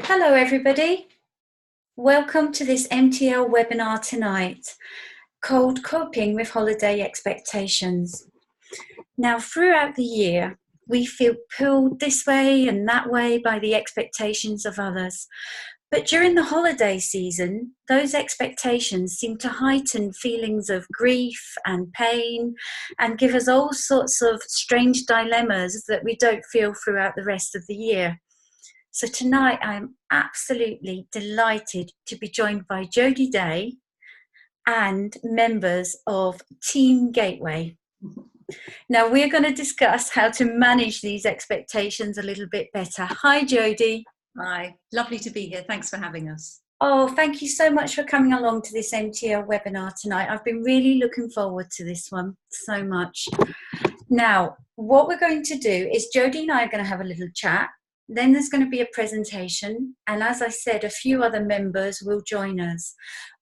Hello everybody, welcome to this MTL webinar tonight called Coping with Holiday Expectations. Now throughout the year we feel pulled this way and that way by the expectations of others, but during the holiday season those expectations seem to heighten feelings of grief and pain and give us all sorts of strange dilemmas that we don't feel throughout the rest of the year. So tonight I'm absolutely delighted to be joined by Jody Day and members of Team Gateway. Now we're going to discuss how to manage these expectations a little bit better. Hi Jody. Hi, lovely to be here. Thanks for having us. Oh, thank you so much for coming along to this MTL webinar tonight. I've been really looking forward to this one so much. Now, what we're going to do is Jody and I are going to have a little chat. Then there's going to be a presentation, and as I said, a few other members will join us.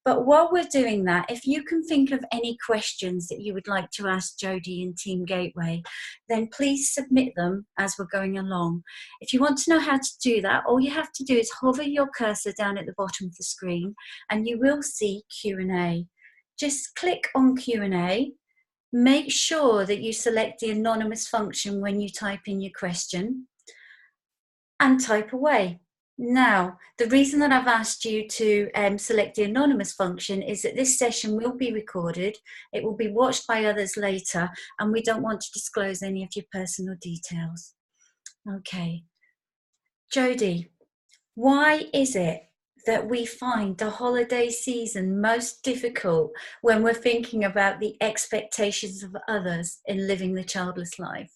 But while we're doing that, if you can think of any questions that you would like to ask Jody and Team Gateway, then please submit them as we're going along. If you want to know how to do that, all you have to do is hover your cursor down at the bottom of the screen and you will see Q&A. Just click on Q&A. Make sure that you select the anonymous function when you type in your question, and type away. Now, the reason that I've asked you to select the anonymous function is that this session will be recorded, it will be watched by others later, and we don't want to disclose any of your personal details. Okay, Jody, why is it that we find the holiday season most difficult when we're thinking about the expectations of others in living the childless life?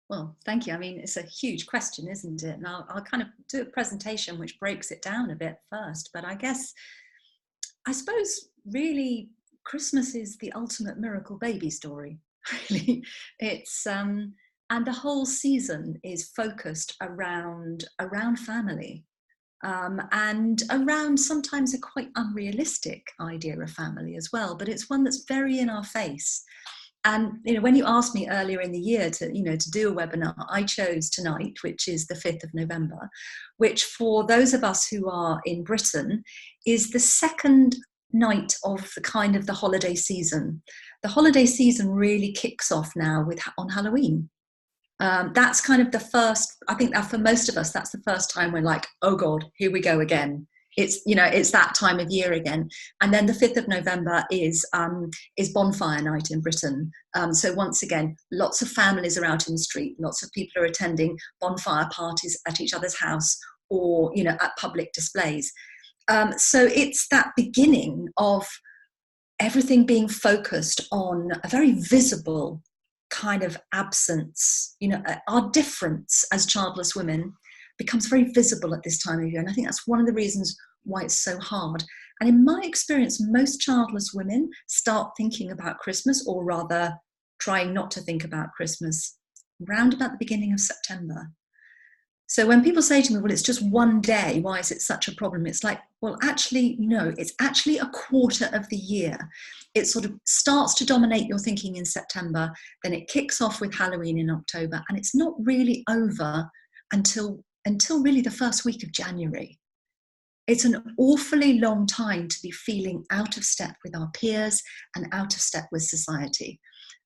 Well, thank you. I mean, it's a huge question, isn't it? Now, I'll kind of do a presentation which breaks it down a bit first. But I suppose, really, Christmas is the ultimate miracle baby story, really. It's, and the whole season is focused around family. And around sometimes a quite unrealistic idea of family as well. But it's one that's very in our face. And when you asked me earlier in the year to do a webinar, I chose tonight, which is the 5th of November, which for those of us who are in Britain is the second night of the holiday season. The holiday season really kicks off now on Halloween. That's kind of the first. I think that for most of us, that's the first time we're like, oh God, here we go again. It's that time of year again. And then the 5th of November is bonfire night in Britain. So once again, lots of families are out in the street. Lots of people are attending bonfire parties at each other's house or, at public displays. So it's that beginning of everything being focused on a very visible kind of absence. Our difference as childless women becomes very visible at this time of year. And I think that's one of the reasons why it's so hard. And in my experience, most childless women start thinking about Christmas, or rather trying not to think about Christmas, round about the beginning of September. So when people say to me, well, it's just one day, why is it such a problem? It's like, well, actually, no, it's actually a quarter of the year. It sort of starts to dominate your thinking in September, then it kicks off with Halloween in October, and it's not really over until really the first week of January. It's an awfully long time to be feeling out of step with our peers and out of step with society.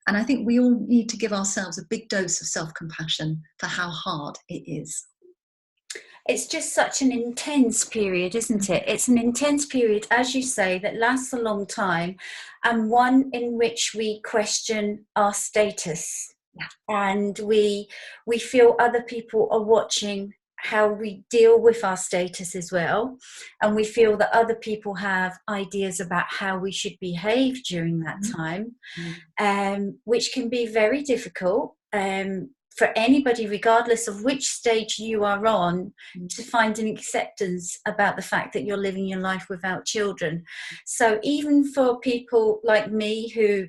And I think we all need to give ourselves a big dose of self-compassion for how hard it is. It's just such an intense period, isn't it? It's an intense period, as you say, that lasts a long time, and one in which we question our status. And we feel other people are watching how we deal with our status as well, and we feel that other people have ideas about how we should behave during that time, which can be very difficult for anybody, regardless of which stage you are on, to find an acceptance about the fact that you're living your life without children. So even for people like me who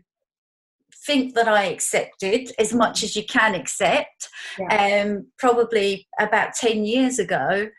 think that I accepted as much as you can accept, probably about 10 years ago,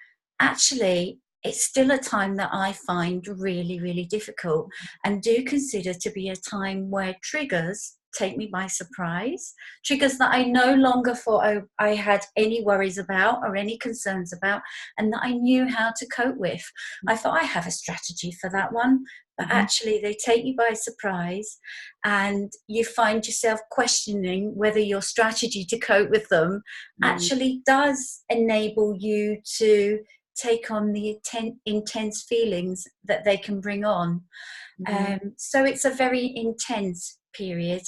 actually it's still a time that I find really, really difficult, and do consider to be a time where triggers take me by surprise, triggers that I no longer thought I had any worries about or any concerns about, and that I knew how to cope with. I thought I have a strategy for that one, but actually they take you by surprise, and you find yourself questioning whether your strategy to cope with them actually does enable you to take on the intense feelings that they can bring on. So it's a very intense period,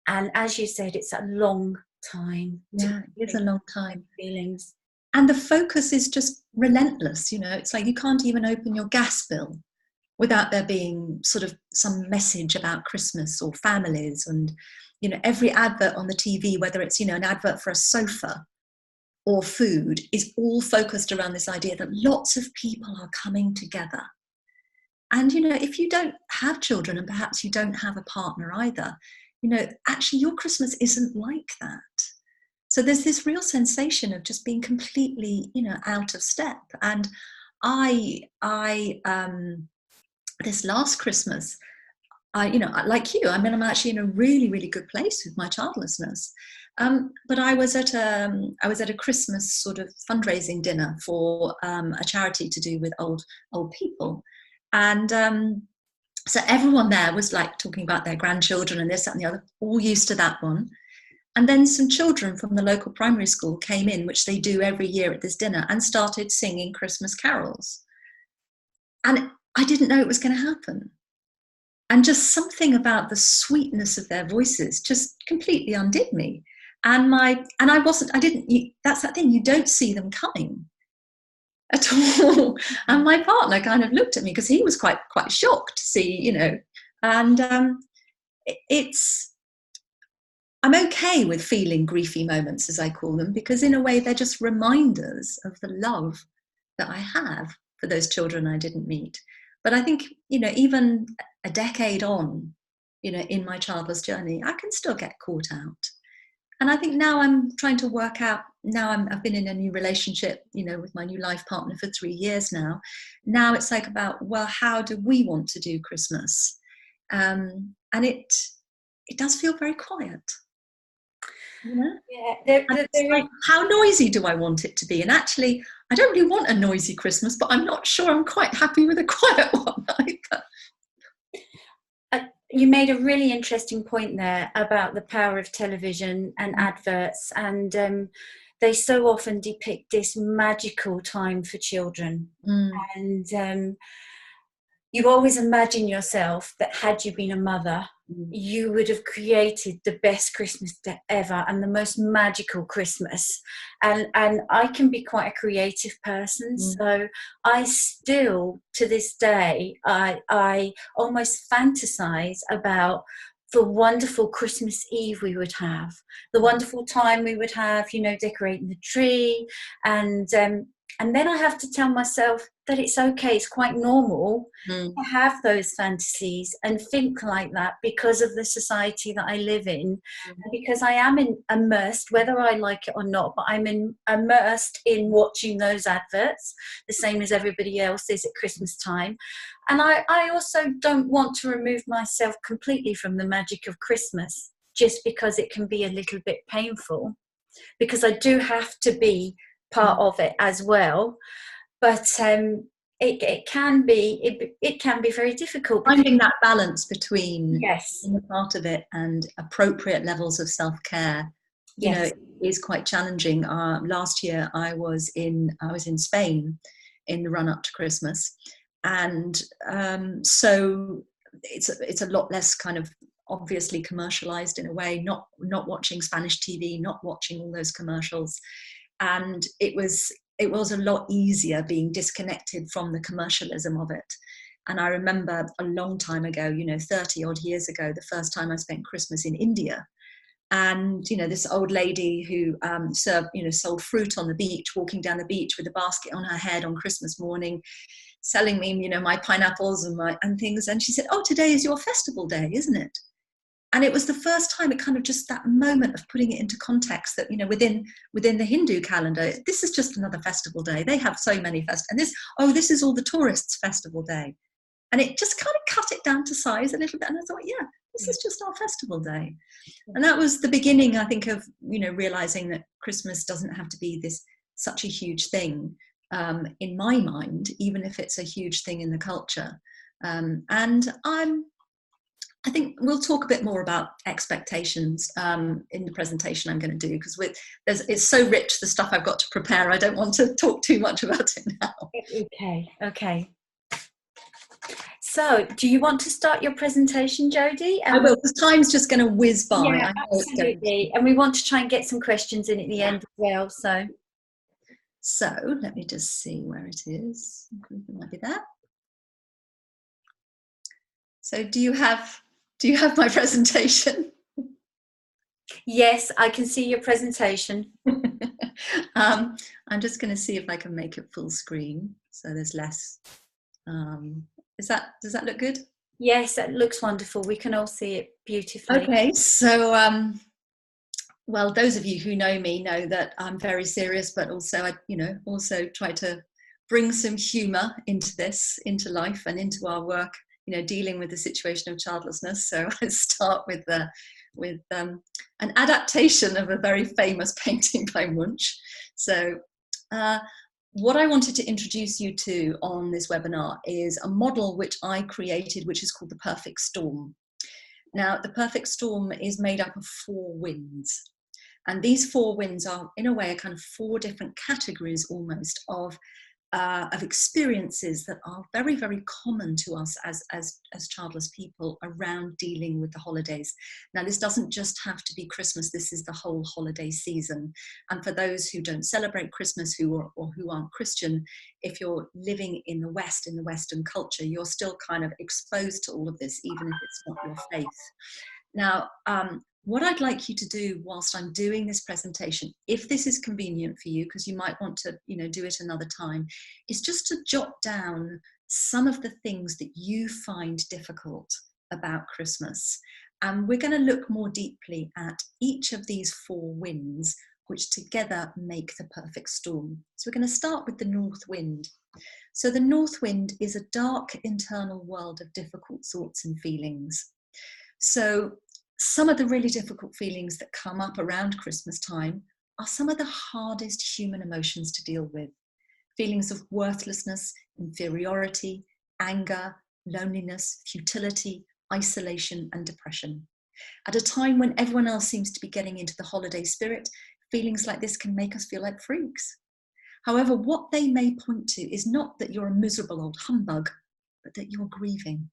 and as you said, it's a long time. Yeah, it's a long time. Feelings. And the focus is just relentless. It's like you can't even open your gas bill without there being sort of some message about Christmas or families. And every advert on the TV, whether it's an advert for a sofa or food, is all focused around this idea that lots of people are coming together. And if you don't have children, and perhaps you don't have a partner either, actually your Christmas isn't like that. So there's this real sensation of just being completely out of step. And I this last Christmas, like you, I'm actually in a really, really good place with my childlessness. But I was at a Christmas sort of fundraising dinner for a charity to do with old people, and so everyone there was like talking about their grandchildren and this, that, and the other, all used to that one. And then some children from the local primary school came in, which they do every year at this dinner, and started singing Christmas carols. And I didn't know it was going to happen. And just something about the sweetness of their voices just completely undid me. And that's that thing, you don't see them coming at all. And my partner kind of looked at me because he was quite shocked to see, and I'm okay with feeling griefy moments, as I call them, because in a way they're just reminders of the love that I have for those children I didn't meet. But I think, even a decade on, in my childless journey, I can still get caught out. And I think now I'm trying to work out, I've been in a new relationship, with my new life partner for 3 years now. Now it's like about, well, how do we want to do Christmas? And it does feel very quiet. Yeah, like, how noisy do I want it to be? And actually, I don't really want a noisy Christmas, but I'm not sure I'm quite happy with a quiet one either. You made a really interesting point there about the power of television and adverts, and they so often depict this magical time for children. And you always imagine yourself that had you been a mother, you would have created the best Christmas ever and the most magical Christmas. And I can be quite a creative person, so I still, to this day, I almost fantasize about the wonderful Christmas Eve we would have, the wonderful time we would have, decorating the tree, and then I have to tell myself that it's okay, it's quite normal to have those fantasies and think like that because of the society that I live in, and because I am immersed, whether I like it or not, but I'm immersed in watching those adverts, the same as everybody else is at Christmas time. And I also don't want to remove myself completely from the magic of Christmas just because it can be a little bit painful, because I do have to be part of it as well, but it can be very difficult. Finding that balance between yes, being a part of it and appropriate levels of self-care, is quite challenging. Last year I was in Spain in the run-up to Christmas, and so it's a lot less kind of obviously commercialized in a way, not watching Spanish TV, not watching all those commercials. And it was a lot easier being disconnected from the commercialism of it. And I remember a long time ago, 30 odd years ago, the first time I spent Christmas in India. And, this old lady who sold fruit on the beach, walking down the beach with a basket on her head on Christmas morning, selling me, my pineapples and things. And she said, "Oh, today is your festival day, isn't it?" And it was the first time, it kind of just that moment of putting it into context that, within the Hindu calendar, this is just another festival day. They have so many festivals. And this is all the tourists' festival day. And it just kind of cut it down to size a little bit. And I thought, yeah, this is just our festival day. And that was the beginning, I think, of, realizing that Christmas doesn't have to be such a huge thing in my mind, even if it's a huge thing in the culture. And I think we'll talk a bit more about expectations in the presentation I'm going to do, because it's so rich, the stuff I've got to prepare. I don't want to talk too much about it now. Okay. So, do you want to start your presentation, Jody? I will, because time's just going to whiz by. Yeah, absolutely. And we want to try and get some questions in at the end as well. So let me just see where it is. It might be there. So do you have my presentation? Yes, I can see your presentation. I'm just going to see if I can make it full screen, so there's less. Does that look good? Yes, that looks wonderful. We can all see it beautifully. Okay, so well, those of you who know me know that I'm very serious, but also I also try to bring some humor into life and into our work, dealing with the situation of childlessness. So I start with an adaptation of a very famous painting by Munch. So what I wanted to introduce you to on this webinar is a model which I created, which is called the perfect storm. Now, the perfect storm is made up of 4 winds. And these 4 winds are, in a way, a kind of 4 different categories almost of experiences that are very, very common to us as childless people around dealing with the holidays. Now, this doesn't just have to be Christmas, this is the whole holiday season. And for those who don't celebrate Christmas or who aren't Christian, if you're living in the West, in the Western culture, you're still kind of exposed to all of this, even if it's not your faith. Now, what I'd like you to do whilst I'm doing this presentation, if this is convenient for you, because you might want to, do it another time, is just to jot down some of the things that you find difficult about Christmas. And we're going to look more deeply at each of these 4 winds, which together make the perfect storm. So we're going to start with the north wind. So the north wind is a dark internal world of difficult thoughts and feelings. So some of the really difficult feelings that come up around Christmas time are some of the hardest human emotions to deal with. Feelings of worthlessness, inferiority, anger, loneliness, futility, isolation, and depression. At a time when everyone else seems to be getting into the holiday spirit, feelings like this can make us feel like freaks. However, what they may point to is not that you're a miserable old humbug, but that you're grieving.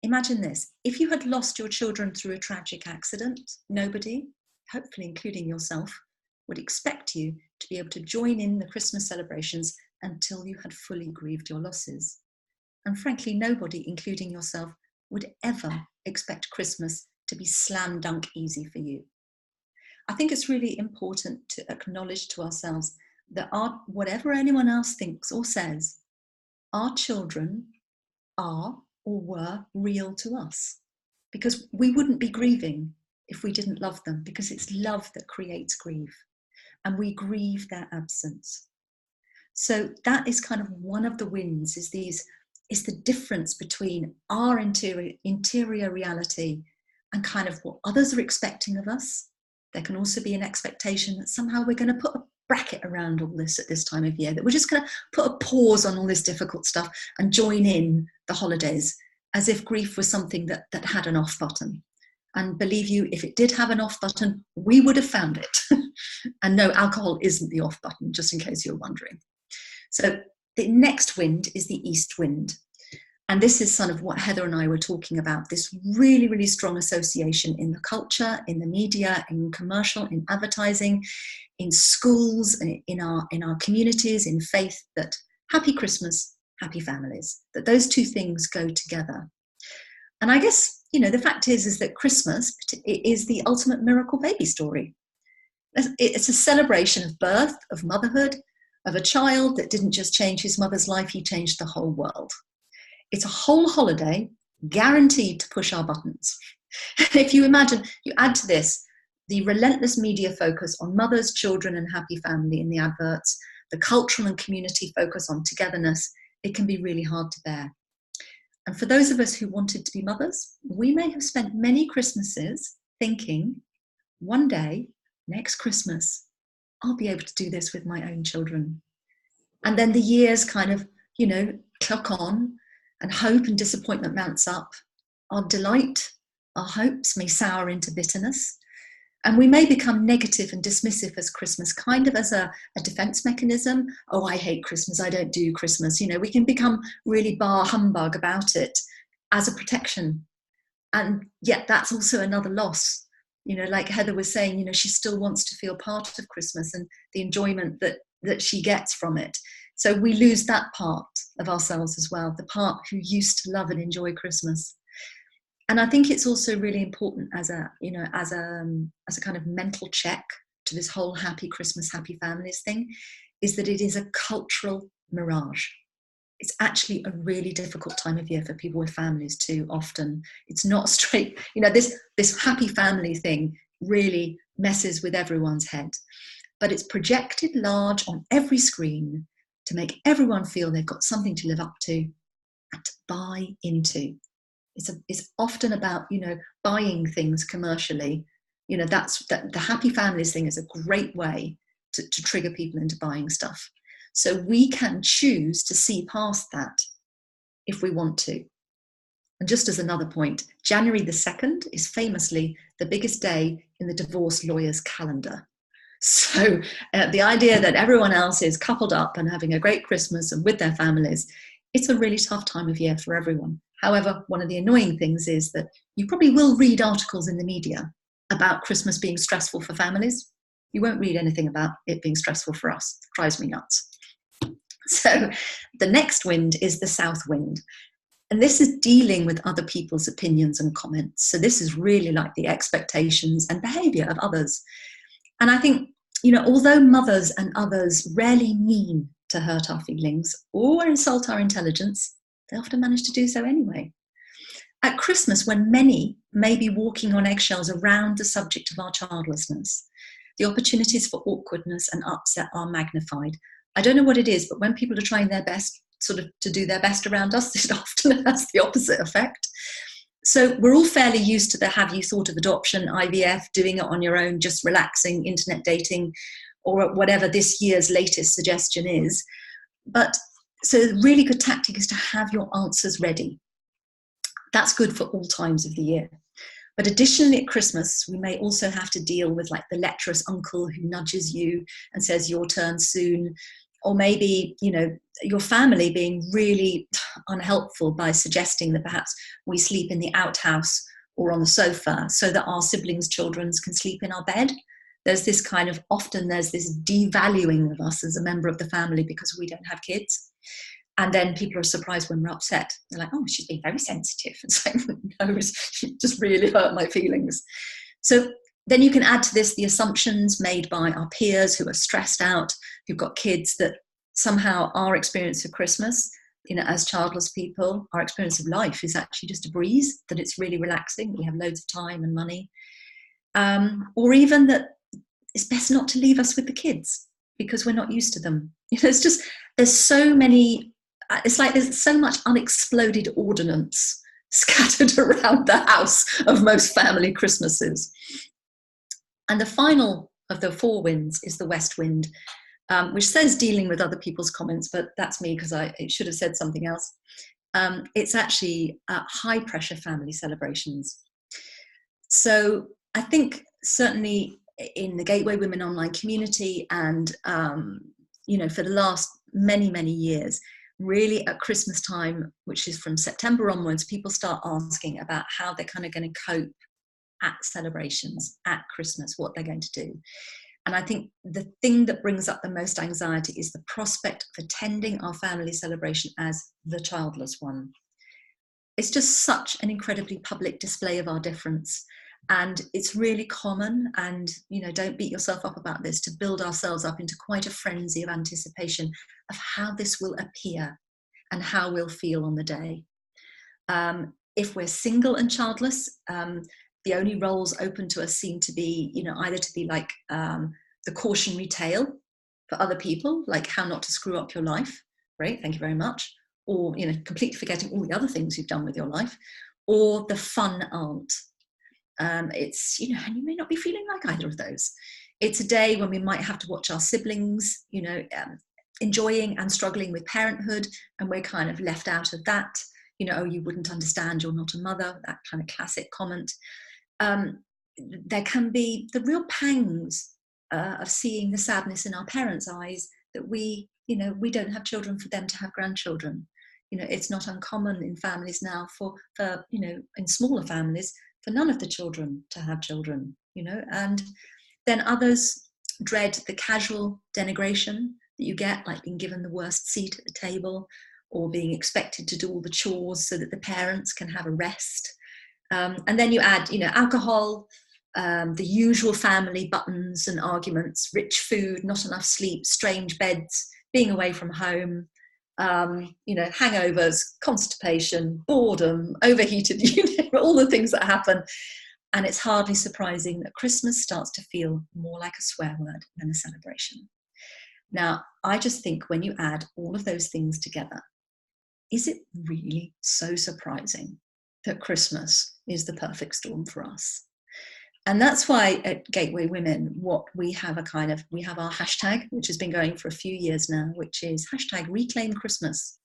Imagine this: if you had lost your children through a tragic accident, nobody, hopefully including yourself, would expect you to be able to join in the Christmas celebrations until you had fully grieved your losses. And frankly, nobody, including yourself, would ever expect Christmas to be slam dunk easy for you. I think it's really important to acknowledge to ourselves that whatever anyone else thinks or says, our children are or were real to us, because we wouldn't be grieving if we didn't love them, because it's love that creates grief, and we grieve their absence. So that is kind of one of the wins, is the difference between our interior reality and kind of what others are expecting of us. There can also be an expectation that somehow we're going to put a bracket around all this at this time of year, that we're just going to put a pause on all this difficult stuff and join in the holidays, as if grief was something that had an off button. And believe you, if it did have an off button, we would have found it. And no, alcohol isn't the off button, just in case you're wondering. So the next wind is the east wind. And this is sort of what Heather and I were talking about, this really, really strong association in the culture, in the media, in commercial, in advertising, in schools, in our communities, in faith, that happy Christmas, happy families, that those 2 things go together. And I guess, the fact is that Christmas is the ultimate miracle baby story. It's a celebration of birth, of motherhood, of a child that didn't just change his mother's life, he changed the whole world. It's a whole holiday guaranteed to push our buttons. If you imagine, you add to this the relentless media focus on mothers, children, and happy family in the adverts, the cultural and community focus on togetherness, it can be really hard to bear. And for those of us who wanted to be mothers, we may have spent many Christmases thinking, one day, next Christmas, I'll be able to do this with my own children. And then the years kind of, clock on, and hope and disappointment mounts up. Our delight, our hopes may sour into bitterness. And we may become negative and dismissive as Christmas, kind of as a defense mechanism. Oh, I hate Christmas, I don't do Christmas. We can become really bar humbug about it as a protection. And yet that's also another loss. Like Heather was saying, she still wants to feel part of Christmas and the enjoyment that she gets from it. So we lose that part of ourselves as well, the part who used to love and enjoy Christmas. And I think it's also really important as a kind of mental check to this whole happy Christmas, happy families thing, is that it is a cultural mirage. It's actually a really difficult time of year for people with families too. Often it's not straight, this happy family thing really messes with everyone's head, but it's projected large on every screen to make everyone feel they've got something to live up to and to buy into. It's often about, buying things commercially. The happy families thing is a great way to trigger people into buying stuff. So we can choose to see past that if we want to. And just as another point, January the 2nd is famously the biggest day in the divorce lawyer's calendar. So the idea that everyone else is coupled up and having a great Christmas and with their families, it's a really tough time of year for everyone. However, one of the annoying things is that you probably will read articles in the media about Christmas being stressful for families. You won't read anything about it being stressful for us. It drives me nuts. So the next wind is the south wind. And this is dealing with other people's opinions and comments. So this is really like the expectations and behavior of others. And I think, although mothers and others rarely mean to hurt our feelings or insult our intelligence, they often manage to do so anyway. At Christmas, when many may be walking on eggshells around the subject of our childlessness, the opportunities for awkwardness and upset are magnified. I don't know what it is, but when people are trying their best sort of to do their best around us, it often has the opposite effect. So we're all fairly used to the have you thought of adoption, IVF, doing it on your own, just relaxing, internet dating, or whatever this year's latest suggestion is. But so a really good tactic is to have your answers ready. That's good for all times of the year. But additionally at Christmas, we may also have to deal with like the lecherous uncle who nudges you and says your turn soon. Or maybe, your family being really unhelpful by suggesting that perhaps we sleep in the outhouse or on the sofa so that our siblings' children can sleep in our bed. There's this often there's this devaluing of us as a member of the family because we don't have kids. And then people are surprised when we're upset. They're like, oh, she's being very sensitive. It's like, no, she just really hurt my feelings. So then you can add to this the assumptions made by our peers who are stressed out, who've got kids, that somehow our experience of Christmas, as childless people, our experience of life is actually just a breeze, that it's really relaxing, that we have loads of time and money. Or even that it's best not to leave us with the kids because we're not used to them. There's so many, it's like there's so much unexploded ordnance scattered around the house of most family Christmases. And the final of the four winds is the west wind, which says dealing with other people's comments, but that's me because it should have said something else. It's actually high pressure family celebrations. So I think certainly in the Gateway Women Online community and, for the last many, many years, really at Christmas time, which is from September onwards, people start asking about how they're kind of going to cope at celebrations, at Christmas, what they're going to do. And I think the thing that brings up the most anxiety is the prospect of attending our family celebration as the childless one. It's just such an incredibly public display of our difference. And it's really common, and don't beat yourself up about this, to build ourselves up into quite a frenzy of anticipation of how this will appear and how we'll feel on the day. If we're single and childless, the only roles open to us seem to be, either to be like the cautionary tale for other people, like how not to screw up your life. Great, thank you very much. or, you know, completely forgetting all the other things you've done with your life, or the fun aunt. It's, you know, and you may not be feeling like either of those. It's a day when we might have to watch our siblings, you know, enjoying and struggling with parenthood, and we're kind of left out of that. You know, oh, you wouldn't understand, you're not a mother, that kind of classic comment. There can be the real pangs of seeing the sadness in our parents' eyes that we, you know, we don't have children for them to have grandchildren. You know, it's not uncommon in families now for you know, in smaller families, for none of the children to have children, you know. And then others dread the casual denigration that you get, like being given the worst seat at the table, or being expected to do all the chores so that the parents can have a rest. And then you add, you know, alcohol, the usual family buttons and arguments, rich food, not enough sleep, strange beds, being away from home, you know, hangovers, constipation, boredom, overheated, you know, all the things that happen. And it's hardly surprising that Christmas starts to feel more like a swear word than a celebration. Now, I just think when you add all of those things together, is it really so surprising that Christmas is the perfect storm for us? And that's why at Gateway Women, what we have we have our hashtag, which has been going for a few years now, which is hashtag Reclaim Christmas.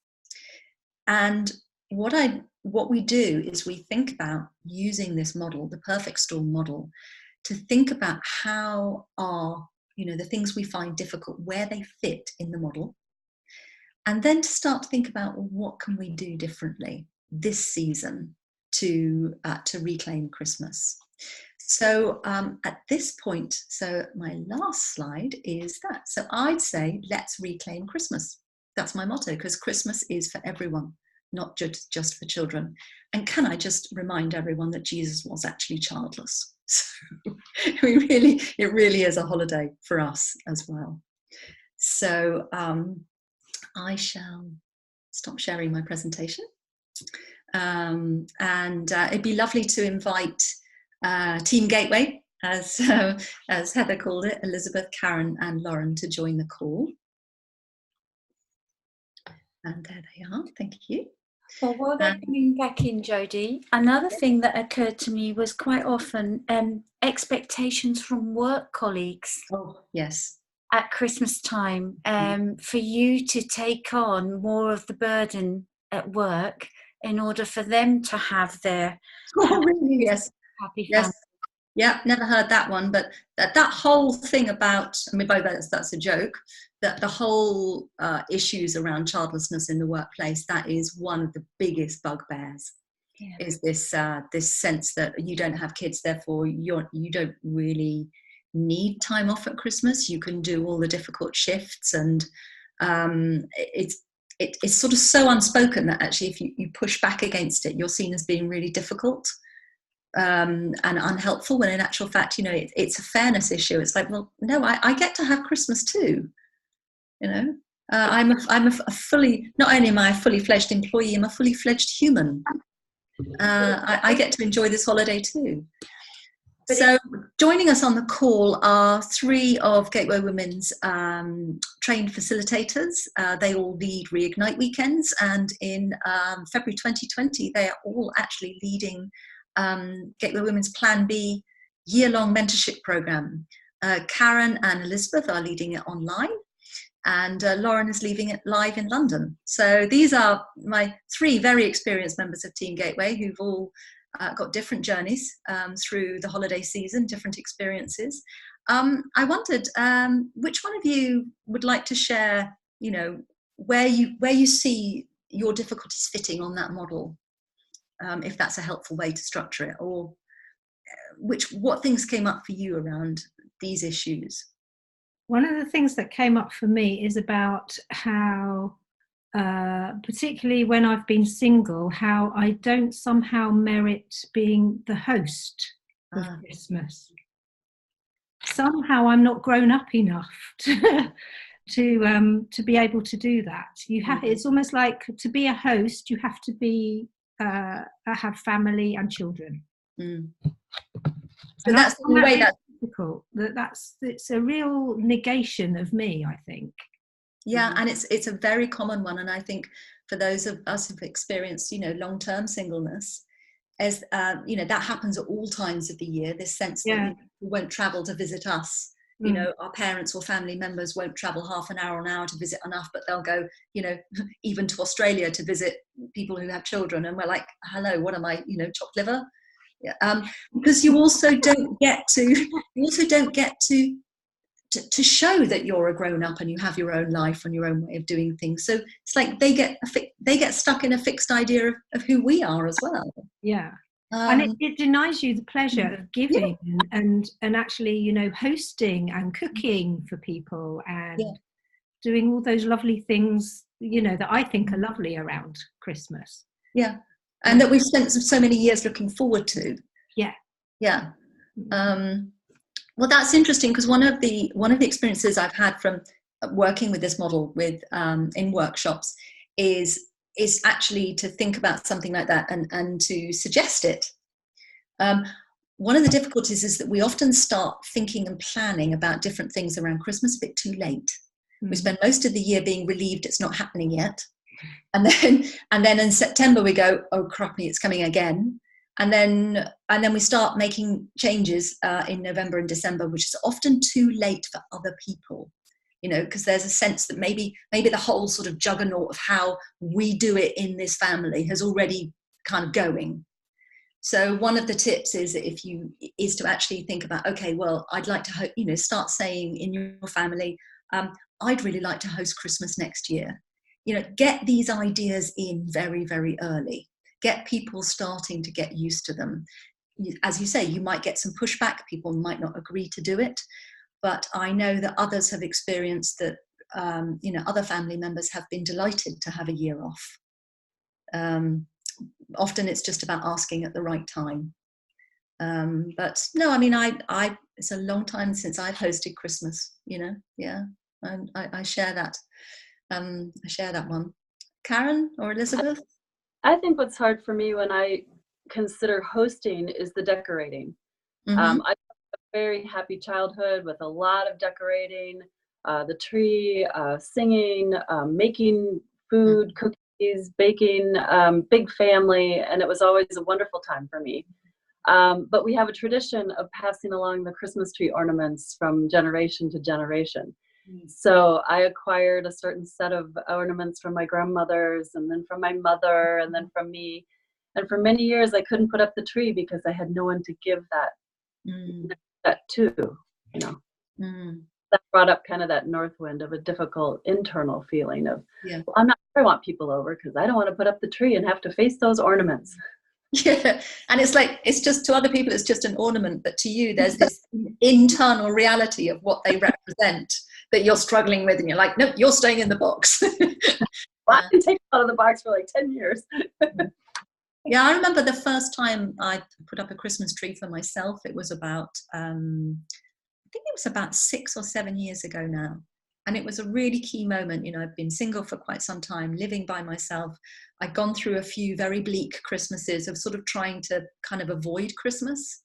And what we do is we think about using this model, the perfect storm model, to think about how are, you know, the things we find difficult, where they fit in the model. And then to start to think about, well, what can we do differently this season to reclaim Christmas? So at this point, so my last slide is that. So I'd say, let's reclaim Christmas. That's my motto, because Christmas is for everyone, not just for children. And can I just remind everyone that Jesus was actually childless? So it really is a holiday for us as well. So I shall stop sharing my presentation. And it'd be lovely to invite Team Gateway, as Heather called it, Elizabeth, Karen and Lauren, to join the call. And there they are, thank you. Well, while they're coming back in, Jody, another thing that occurred to me was quite often expectations from work colleagues. Oh, yes. At Christmas time, for you to take on more of the burden at work in order for them to have their really? Yes. Happy family. Yes. Yeah, never heard that one, but that whole thing about, I mean, by that's a joke, that the whole issues around childlessness in the workplace, that is one of the biggest bugbears. Yeah. Is this this sense that you don't have kids, therefore you don't really need time off at Christmas. You can do all the difficult shifts, and it's sort of so unspoken that actually if you push back against it, you're seen as being really difficult and unhelpful, when in actual fact, you know, it's a fairness issue. It's like, well, no, I get to have Christmas too, you know. I'm a fully, not only am I a fully fledged employee, I'm a fully fledged human. I get to enjoy this holiday too. So joining us on the call are 3 of Gateway Women's trained facilitators. They all lead Reignite weekends, and in February 2020, they are all actually leading Gateway Women's Plan B year-long mentorship program. Karen and Elizabeth are leading it online, and Lauren is leading it live in London. So these are my 3 very experienced members of Team Gateway who've all got different journeys through the holiday season, different experiences. I wondered which one of you would like to share, you know, where you see your difficulties fitting on that model, if that's a helpful way to structure it, or what things came up for you around these issues? One of the things that came up for me is about how, particularly when I've been single, how I don't somehow merit being the host of Christmas. Somehow I'm not grown up enough to be able to do that. You have, it's almost like to be a host, you have to be have family and children. So that's the way that's difficult. It's a real negation of me, I think. Yeah, and it's a very common one, and I think for those of us who've experienced, long-term singleness, as that happens at all times of the year. This sense that we won't travel to visit us. Our parents or family members won't travel half an hour to visit enough, but they'll go, even to Australia to visit people who have children, and we're like, hello, what am I, chopped liver? Yeah. Because you also don't get to show that you're a grown up and you have your own life and your own way of doing things. So it's like they get stuck in a fixed idea of who we are as well. Yeah. And it denies you the pleasure of giving and actually, hosting and cooking for people and doing all those lovely things, that I think are lovely around Christmas. Yeah. And that we've spent so many years looking forward to. Yeah. Yeah. Well, that's interesting, because one of the experiences I've had from working with this model in workshops is actually to think about something like that and to suggest it. One of the difficulties is that we often start thinking and planning about different things around Christmas a bit too late. We spend most of the year being relieved it's not happening yet, and then in September we go, oh crappy, it's coming again. And then we start making changes in November and December, which is often too late for other people, because there's a sense that maybe the whole sort of juggernaut of how we do it in this family has already kind of going. So one of the tips is to actually think about, okay, well, I'd like to, start saying in your family, I'd really like to host Christmas next year. Get these ideas in very, very early. Get people starting to get used to them. As you say, you might get some pushback. People might not agree to do it. But I know that others have experienced that, other family members have been delighted to have a year off. Often it's just about asking at the right time. But no, I mean, it's a long time since I've hosted Christmas, yeah. And I share that. I share that one. Karen or Elizabeth? I think what's hard for me when I consider hosting is the decorating. I had a very happy childhood with a lot of decorating, the tree, singing, making food, cookies, baking, big family, and it was always a wonderful time for me. But we have a tradition of passing along the Christmas tree ornaments from generation to generation. So I acquired a certain set of ornaments from my grandmothers, and then from my mother, and then from me. And for many years, I couldn't put up the tree because I had no one to give that to, That brought up kind of that north wind of a difficult internal feeling of, well, I'm not sure I want people over because I don't want to put up the tree and have to face those ornaments. Yeah, and it's like, it's just, to other people it's just an ornament, but to you there's this internal reality of what they represent that you're struggling with, and you're like, no, you're staying in the box. Well, I can take it out of the box for like 10 years. Yeah, I remember the first time I put up a Christmas tree for myself. It was about, I think it was about 6 or 7 years ago now. And it was a really key moment. I've been single for quite some time, living by myself. I'd gone through a few very bleak Christmases of sort of trying to kind of avoid Christmas.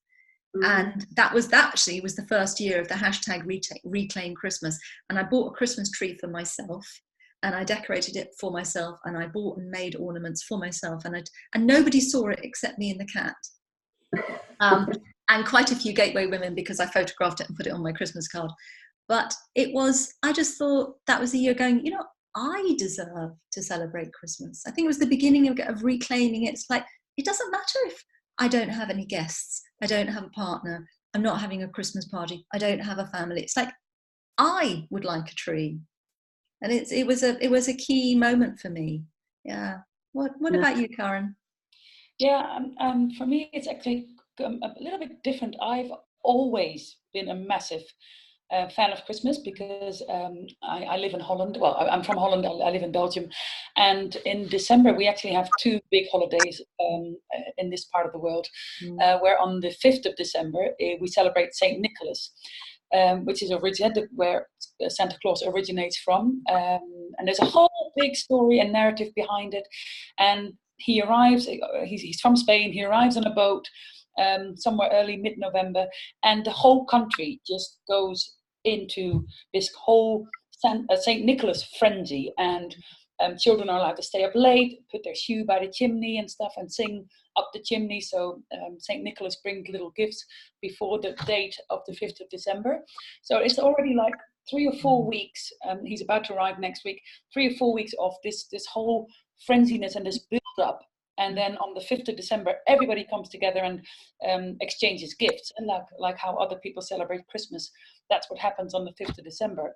And that actually was the first year of the hashtag Reclaim Christmas. And I bought a Christmas tree for myself, and I decorated it for myself, and I bought and made ornaments for myself, and nobody saw it except me and the cat. And quite a few gateway women, because I photographed it and put it on my Christmas card. But I just thought that was the year going, I deserve to celebrate Christmas. I think it was the beginning of reclaiming it. It's like, it doesn't matter if I don't have any guests, I don't have a partner, I'm not having a Christmas party, I don't have a family. It's like, I would like a tree. And it was a key moment for me. Yeah. What about you, Karen? Yeah, for me, it's actually a little bit different. I've always been a massive fan of Christmas because I live in Holland. Well, I'm from Holland. I live in Belgium. And in December, we actually have 2 big holidays in this part of the world, where on the 5th of December, we celebrate St. Nicholas, which is where Santa Claus originates from. And there's a whole big story and narrative behind it. And he arrives, he's from Spain, he arrives on a boat somewhere early mid-November, and the whole country just goes into this whole St. Nicholas frenzy, and children are allowed to stay up late, put their shoe by the chimney and stuff, and sing up the chimney. So St. Nicholas brings little gifts before the date of the 5th of December. So it's already like 3 or 4 weeks. He's about to arrive next week. 3 or 4 weeks of this whole frenziness and this build up. And then on the 5th of December, everybody comes together and exchanges gifts. And like how other people celebrate Christmas, that's what happens on the 5th of December.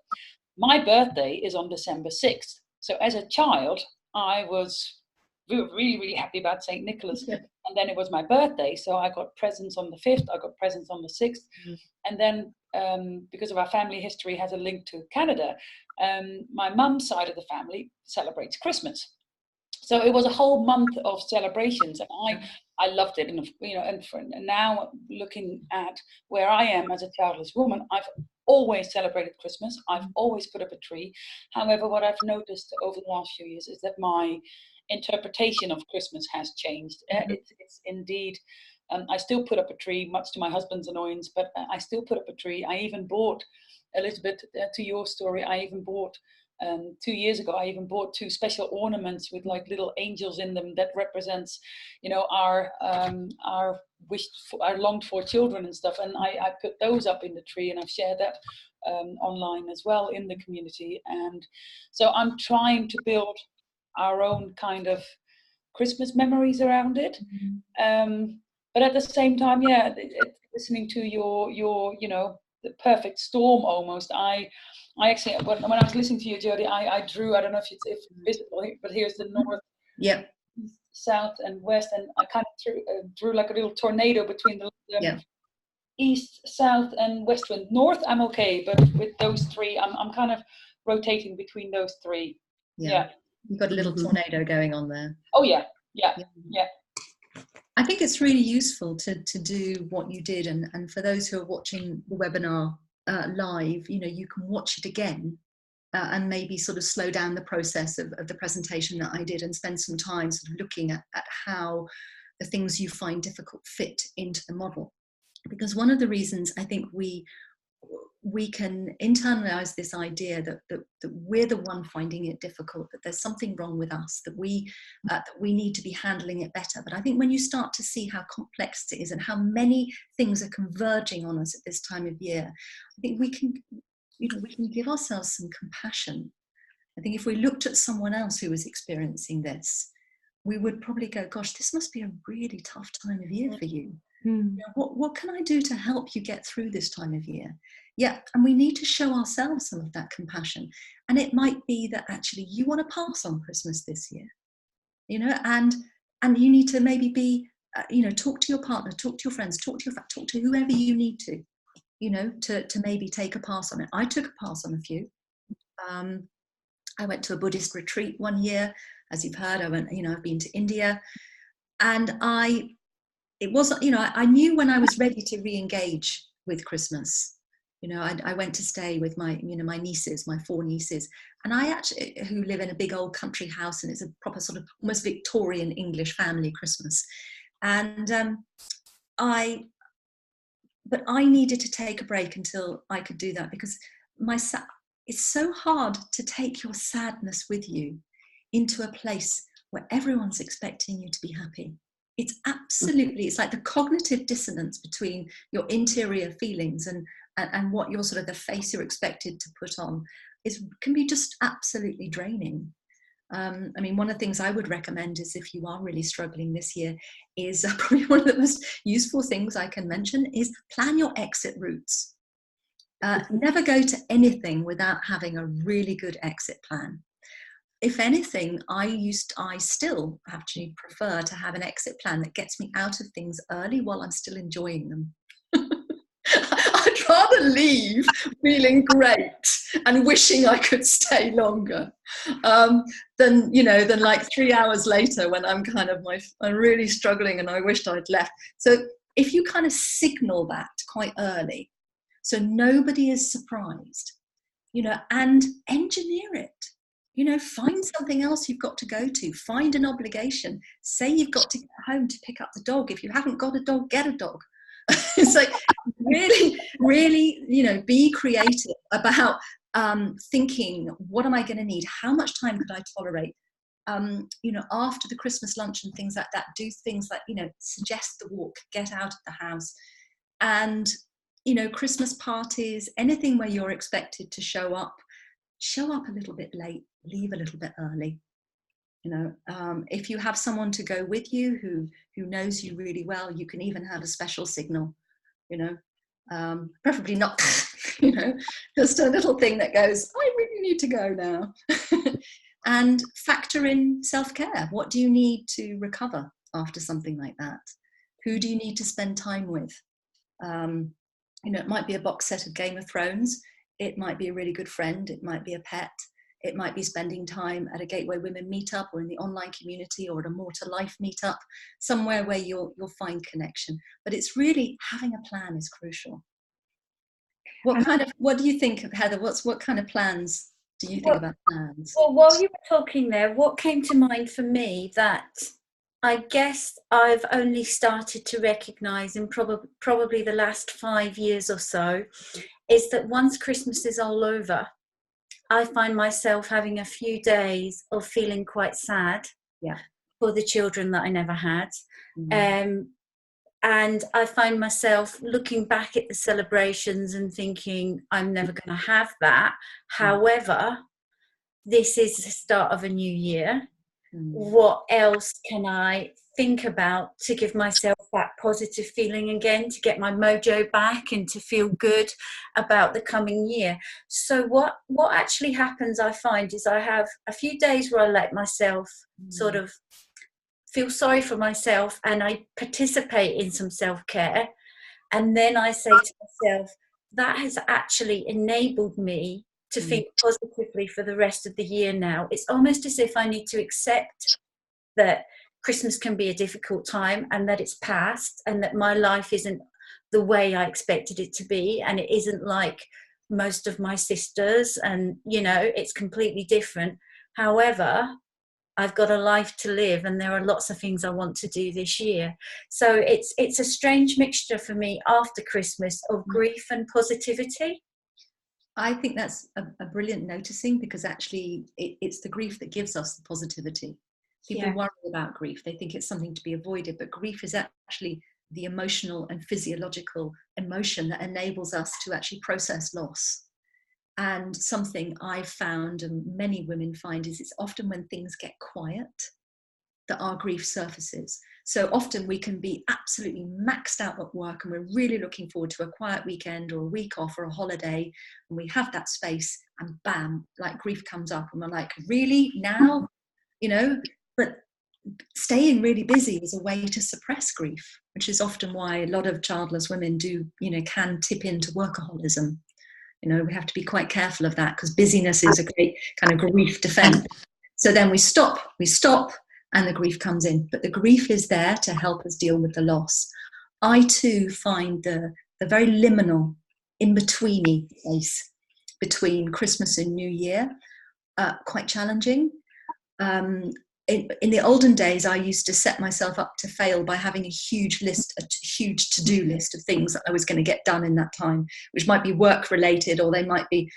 My birthday is on December 6th. So as a child, I was really, really happy about St. Nicholas. Yeah. And then it was my birthday. So I got presents on the 5th. I got presents on the 6th. Mm-hmm. And then because of our family history has a link to Canada, my mum's side of the family celebrates Christmas. So it was a whole month of celebrations, and I loved it. And and now looking at where I am as a childless woman, I've always celebrated Christmas. I've always put up a tree. However, what I've noticed over the last few years is that my interpretation of Christmas has changed. Mm-hmm. It's indeed. I still put up a tree, much to my husband's annoyance, but I still put up a tree. I even bought, a little bit to your story, I even bought 2 years ago, I even bought 2 special ornaments with like little angels in them that represents, our wished for, our longed for children and stuff. And I put those up in the tree, and I've shared that online as well in the community. And so I'm trying to build our own kind of Christmas memories around it. Mm-hmm. But at the same time, listening to your the perfect storm almost. I actually, when I was listening to you, Jody, I drew, I don't know if it's visible, but here's the north, south and west, and I kind of drew like a little tornado between the east, south and west wind. North, I'm okay, but with those 3, I'm kind of rotating between those 3. Yeah. You've got a little tornado going on there. Oh, yeah. I think it's really useful to do what you did, and for those who are watching the webinar live, you can watch it again and maybe sort of slow down the process of the presentation that I did and spend some time sort of looking at how the things you find difficult fit into the model. Because one of the reasons I think we can internalize this idea that we're the one finding it difficult, that there's something wrong with us, that we need to be handling it better. But I think when you start to see how complex it is and how many things are converging on us at this time of year, I think we can give ourselves some compassion. I think if we looked at someone else who was experiencing this, we would probably go, gosh, this must be a really tough time of year for you. What can I do to help you get through this time of year? Yeah, and we need to show ourselves some of that compassion. And it might be that actually you want to pass on Christmas this year, and you need to maybe be, talk to your partner, talk to your friends, talk to whoever you need to, to maybe take a pass on it. I took a pass on a few. I went to a Buddhist retreat one year, as you've heard. I went, I've been to India, and it wasn't, I knew when I was ready to re-engage with Christmas. I went to stay with my, my nieces, my 4 nieces, and I actually, who live in a big old country house, and it's a proper sort of almost Victorian English family Christmas. And but I needed to take a break until I could do that, because it's so hard to take your sadness with you into a place where everyone's expecting you to be happy. It's absolutely, it's like the cognitive dissonance between your interior feelings and what you're sort of the face you're expected to put on can be just absolutely draining. I mean, one of the things I would recommend is, if you are really struggling this year, is probably one of the most useful things I can mention is plan your exit routes. Never go to anything without having a really good exit plan. If anything, I still actually prefer to have an exit plan that gets me out of things early while I'm still enjoying them. I'd rather leave feeling great and wishing I could stay longer than like 3 hours later when I'm I'm really struggling and I wished I'd left. So if you kind of signal that quite early, so nobody is surprised, and engineer it. Find something else you've got to go to. Find an obligation. Say you've got to get home to pick up the dog. If you haven't got a dog, get a dog. It's like really, really, be creative about thinking, what am I going to need? How much time could I tolerate? After the Christmas lunch and things like that, do things like, suggest the walk, get out of the house. And, Christmas parties, anything where you're expected to show up a little bit late, leave a little bit early. If you have someone to go with you who knows you really well, you can even have a special signal, preferably not, just a little thing that goes, I really need to go now. And factor in self-care. What do you need to recover after something like that? Who do you need to spend time with? It might be a box set of Game of Thrones. It might be a really good friend. It might be a pet. It might be spending time at a Gateway Women meetup or in the online community or at a More to Life meetup, somewhere where you'll find connection. But it's really having a plan is crucial. What do you think, Heather? What kind of plans do you think about plans? Well, while you were talking there, what came to mind for me that I guess I've only started to recognise in probably the last 5 years or so is that once Christmas is all over, I find myself having a few days of feeling quite sad for the children that I never had. And I find myself looking back at the celebrations and thinking, I'm never going to have that. However, this is the start of a new year. What else can I think about to give myself that positive feeling again, to get my mojo back and to feel good about the coming year? So what actually happens, I find, is I have a few days where I let myself sort of feel sorry for myself and I participate in some self-care. And then I say to myself, that has actually enabled me to think positively for the rest of the year now. It's almost as if I need to accept that Christmas can be a difficult time and that it's past and that my life isn't the way I expected it to be. And it isn't like most of my sisters and, it's completely different. However, I've got a life to live and there are lots of things I want to do this year. So it's a strange mixture for me after Christmas of grief and positivity. I think that's a brilliant noticing, because actually it's the grief that gives us the positivity. People worry about grief. They think it's something to be avoided, but grief is actually the emotional and physiological emotion that enables us to actually process loss. And something I've found, and many women find, is it's often when things get quiet that our grief surfaces. So often we can be absolutely maxed out at work and we're really looking forward to a quiet weekend or a week off or a holiday, and we have that space and bam, like grief comes up and we're like, really now? But staying really busy is a way to suppress grief, which is often why a lot of childless women can tip into workaholism. We have to be quite careful of that, because busyness is a great kind of grief defense. So then we stop, and the grief comes in. But the grief is there to help us deal with the loss. I too find the very liminal, in-betweeny space between Christmas and New Year quite challenging. In the olden days, I used to set myself up to fail by having a huge to-do list of things that I was going to get done in that time, which might be work related, or they might be,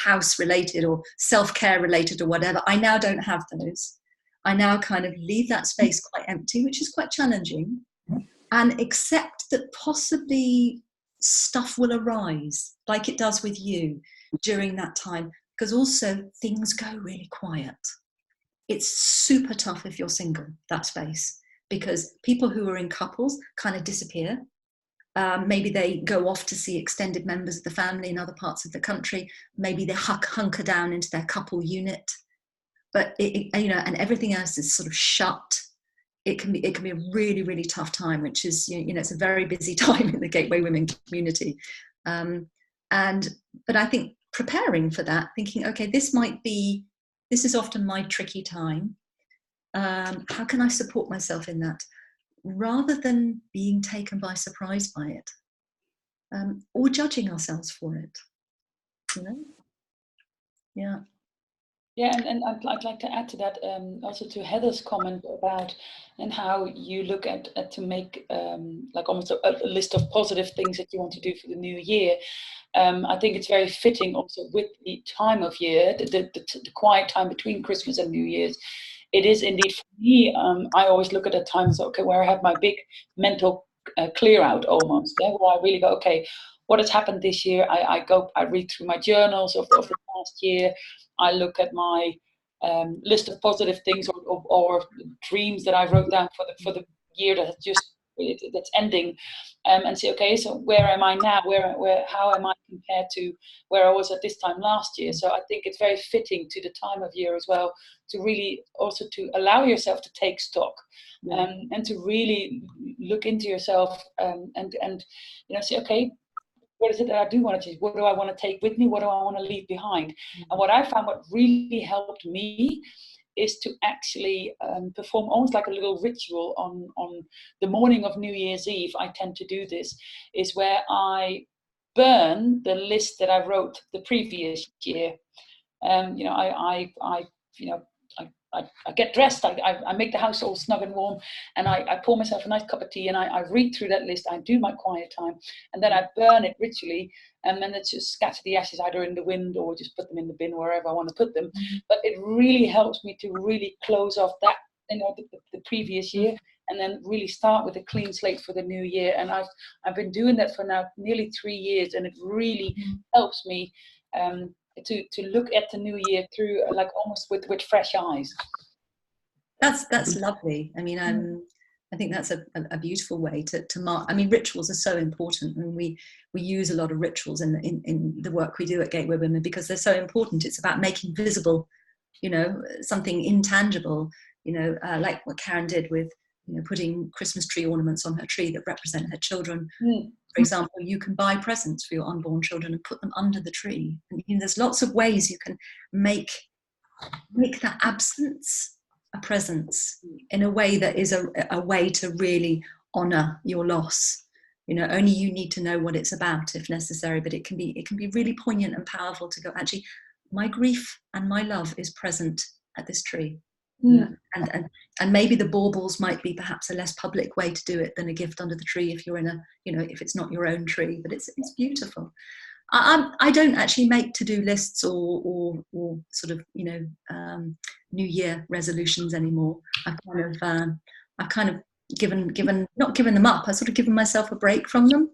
house related or self-care related or whatever. I now don't have those. I now kind of leave that space quite empty, which is quite challenging, and accept that possibly stuff will arise, like it does with you during that time, because also things go really quiet. It's super tough if you're single, that space, because people who are in couples kind of disappear. Maybe they go off to see extended members of the family in other parts of the country. Maybe they hunker down into their couple unit, but and everything else is sort of shut. It can be a really, really tough time, which is, it's a very busy time in the Gateway Women community. But I think preparing for that, thinking, okay, this is often my tricky time. How can I support myself in that, rather than being taken by surprise by it, or judging ourselves for it? Yeah. Yeah, and I'd like to add to that, also to Heather's comment about and how you look at to make like almost a list of positive things that you want to do for the new year. I think it's very fitting also with the time of year, the quiet time between Christmas and New Year's. It is indeed for me. I always look at a time so where I have my big mental clear out almost, where I really go, okay, what has happened this year? I read through my journals of the past year. I look at my list of positive things or dreams that I wrote down for the year that's ending, and say, okay, so where am I now? How am I compared to where I was at this time last year? So I think it's very fitting to the time of year as well, to really also to allow yourself to take stock, and to really look into yourself, and say, okay, what is it that I do want to change? What do I want to take with me? What do I want to leave behind? And what I found, what really helped me, is to actually perform almost like a little ritual on the morning of New Year's Eve. I tend to do this, is where I burn the list that I wrote the previous year. I get dressed, I make the house all snug and warm, and I pour myself a nice cup of tea, and I read through that list. I do my quiet time, and then I burn it ritually, and then it's just scatter the ashes either in the wind or just put them in the bin wherever I want to put them. But it really helps me to really close off that, the previous year, and then really start with a clean slate for the new year. And I've been doing that for now nearly 3 years, and it really helps me to look at the new year through like almost with fresh eyes. That's lovely. I mean, I think that's a beautiful way to mark. I mean, rituals are so important, and we use a lot of rituals in the work we do at Gateway Women, because they're so important. It's about making visible, something intangible, like what Karen did with, putting Christmas tree ornaments on her tree that represent her children. For example, you can buy presents for your unborn children and put them under the tree. And there's lots of ways you can make that absence a presence in a way that is a way to really honor your loss. Only you need to know what it's about if necessary, but it can be really poignant and powerful to go, actually, my grief and my love is present at this tree. And maybe the baubles might be perhaps a less public way to do it than a gift under the tree if you're in if it's not your own tree, but it's beautiful. I don't actually make to-do lists or sort of New Year resolutions anymore. I've kind of not given them up. I've sort of given myself a break from them,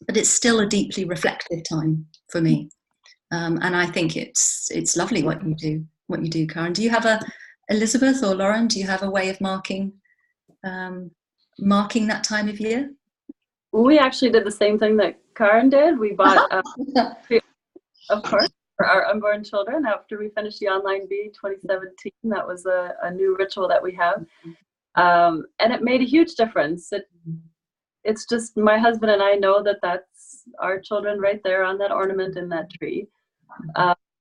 but it's still a deeply reflective time for me, and I think it's lovely what you do, Karen. Do you have Elizabeth or Lauren? Do you have a way of marking that time of year? We actually did the same thing that Karen did. We bought, of course, for our unborn children after we finished the Online Bee 2017. That was a new ritual that we have. And it made a huge difference. It's just my husband and I know that that's our children right there on that ornament in that tree.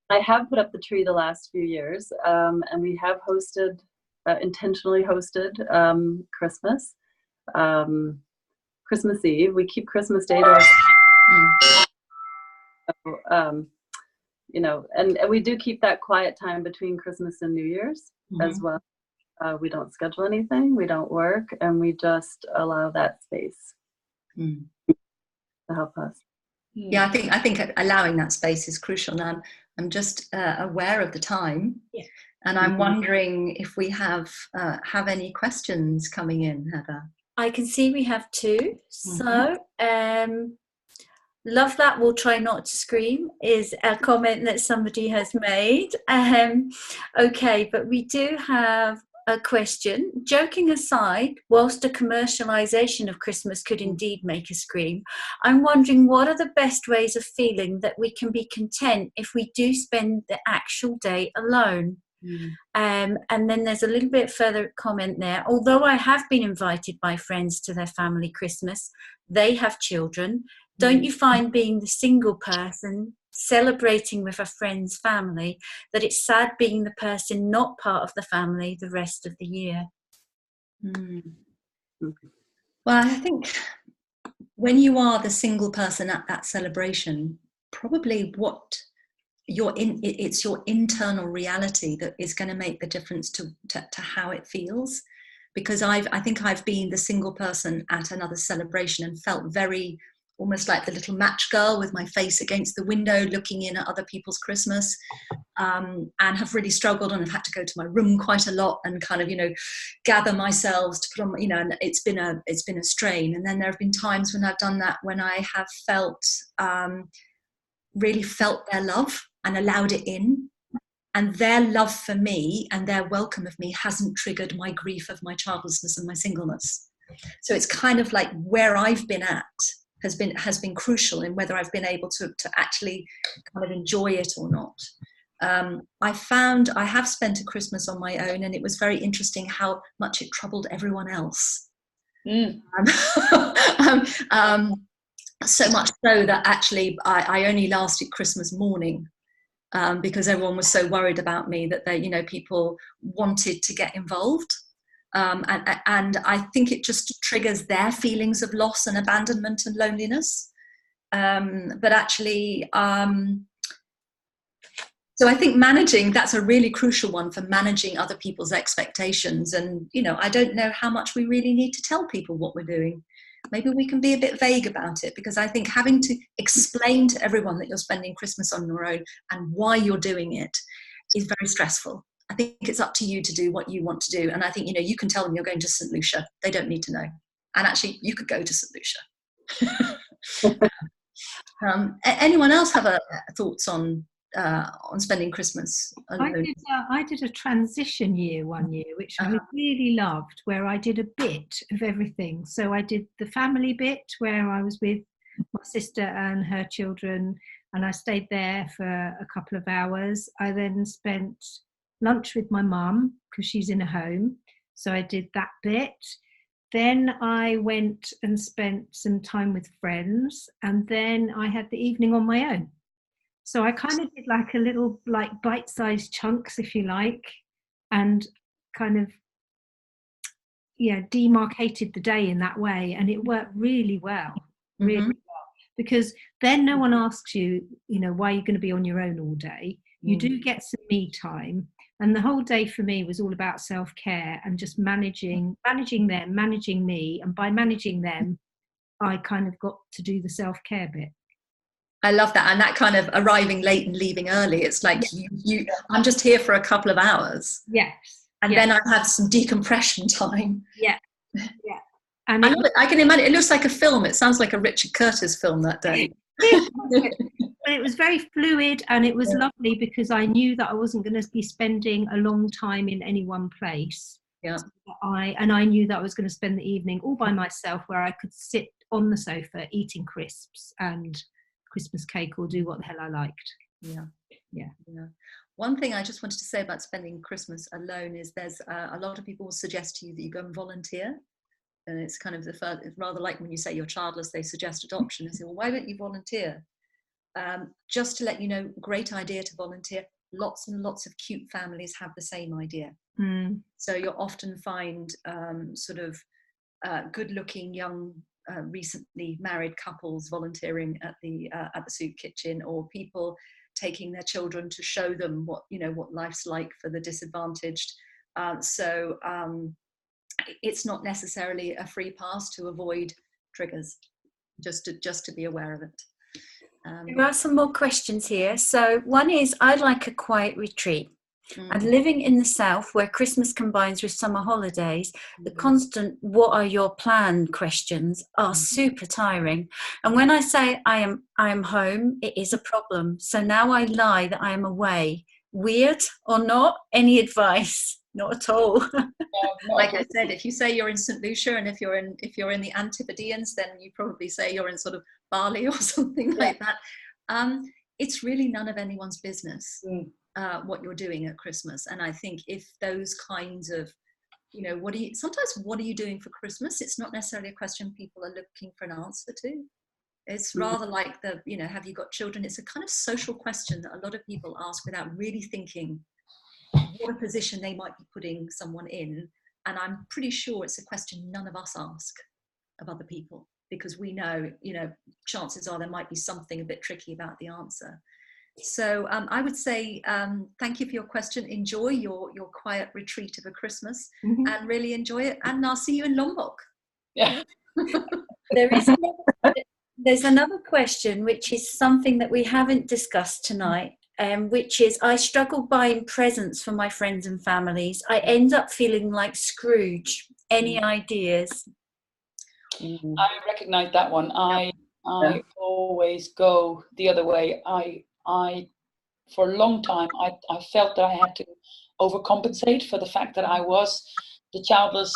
I have put up the tree the last few years, and we have intentionally hosted Christmas. Christmas Eve. We keep Christmas Day to and we do keep that quiet time between Christmas and New Year's as well. We don't schedule anything, we don't work, and we just allow that space to help us. Yeah, I think allowing that space is crucial. Now I'm just aware of the time, and I'm wondering if we have any questions coming in, Heather. I can see we have 2. So, love that. We'll try not to scream is a comment that somebody has made. Okay, but we do have a question. Joking aside, whilst a commercialisation of Christmas could indeed make us scream, I'm wondering what are the best ways of feeling that we can be content if we do spend the actual day alone? And then there's a little bit further comment there. Although I have been invited by friends to their family Christmas, they have children. Don't you find being the single person celebrating with a friend's family that it's sad being the person not part of the family the rest of the year? Well, I think when you are the single person at that celebration, probably what it's your internal reality that is going to make the difference to how it feels. Because I think I've been the single person at another celebration and felt very almost like the little match girl with my face against the window looking in at other people's Christmas, and have really struggled, and I've had to go to my room quite a lot and kind of, gather myself to put on, and it's been a strain. And then there have been times when I've done that, when I have felt, really felt their love and allowed it in. And their love for me and their welcome of me hasn't triggered my grief of my childlessness and my singleness. So it's kind of like where I've been at has been crucial in whether I've been able to actually kind of enjoy it or not. I found I have spent a Christmas on my own, and it was very interesting how much it troubled everyone else. So much so that actually I only lasted Christmas morning. Because everyone was so worried about me that people wanted to get involved, and I think it just triggers their feelings of loss and abandonment and loneliness. But actually, so I think that's a really crucial one for managing other people's expectations. And I don't know how much we really need to tell people what we're doing. Maybe we can be a bit vague about it, because I think having to explain to everyone that you're spending Christmas on your own and why you're doing it is very stressful. I think it's up to you to do what you want to do. And I think, you can tell them you're going to St. Lucia. They don't need to know. And actually, you could go to St. Lucia. Anyone else have thoughts on spending Christmas alone? I did a transition year one year, which I really loved, where I did a bit of everything. So I did the family bit, where I was with my sister and her children, and I stayed there for a couple of hours. I then spent lunch with my mum, because she's in a home, so I did that bit. Then I went and spent some time with friends, and then I had the evening on my own. So I kind of did like a little, like, bite-sized chunks, if you like, and kind of, demarcated the day in that way. And it worked really well, really well, because then no one asks you, why you're going to be on your own all day. You do get some me time. And the whole day for me was all about self-care and just managing them, managing me. And by managing them, I kind of got to do the self-care bit. I love that. And that kind of arriving late and leaving early. It's like, I'm just here for a couple of hours. Yes. And then I have some decompression time. Yeah. Yeah. And I can imagine, it looks like a film. It sounds like a Richard Curtis film that day. But it was very fluid, and it was lovely, because I knew that I wasn't going to be spending a long time in any one place. Yeah. So I knew that I was going to spend the evening all by myself, where I could sit on the sofa eating crisps and Christmas cake, or do what the hell I liked. Yeah. One thing I just wanted to say about spending Christmas alone is there's a lot of people will suggest to you that you go and volunteer. And it's kind of rather like when you say you're childless, they suggest adoption. They say, well, why don't you volunteer? Just to let you know, great idea to volunteer. Lots and lots of cute families have the same idea. So you'll often find sort of good-looking young recently married couples volunteering at the soup kitchen, or people taking their children to show them what life's like for the disadvantaged. So it's not necessarily a free pass to avoid triggers, just to be aware of it. There are some more questions here. So one is, I'd like a quiet retreat. And living in the south, where Christmas combines with summer holidays, the constant "what are your plans" questions are super tiring. And when I say I am home, it is a problem. So now I lie that I am away. Weird or not? Any advice? Not at all. Like I said, if you say you're in St. Lucia, and if you're in the Antipodeans, then you probably say you're in sort of Bali or something like that. It's really none of anyone's business. What you're doing at Christmas. And I think if those kinds of, what are you doing for Christmas? It's not necessarily a question people are looking for an answer to. It's rather like have you got children? It's a kind of social question that a lot of people ask without really thinking what a position they might be putting someone in. And I'm pretty sure it's a question none of us ask of other people, because we know, chances are there might be something a bit tricky about the answer. So I would say thank you for your question. Enjoy your quiet retreat of a Christmas, and really enjoy it. And I'll see you in Lombok. Yeah. There's another question, which is something that we haven't discussed tonight, which is, I struggle buying presents for my friends and families. I end up feeling like Scrooge. Any ideas? I recognize that one. I always go the other way. I for a long time, I felt that I had to overcompensate for the fact that I was the childless,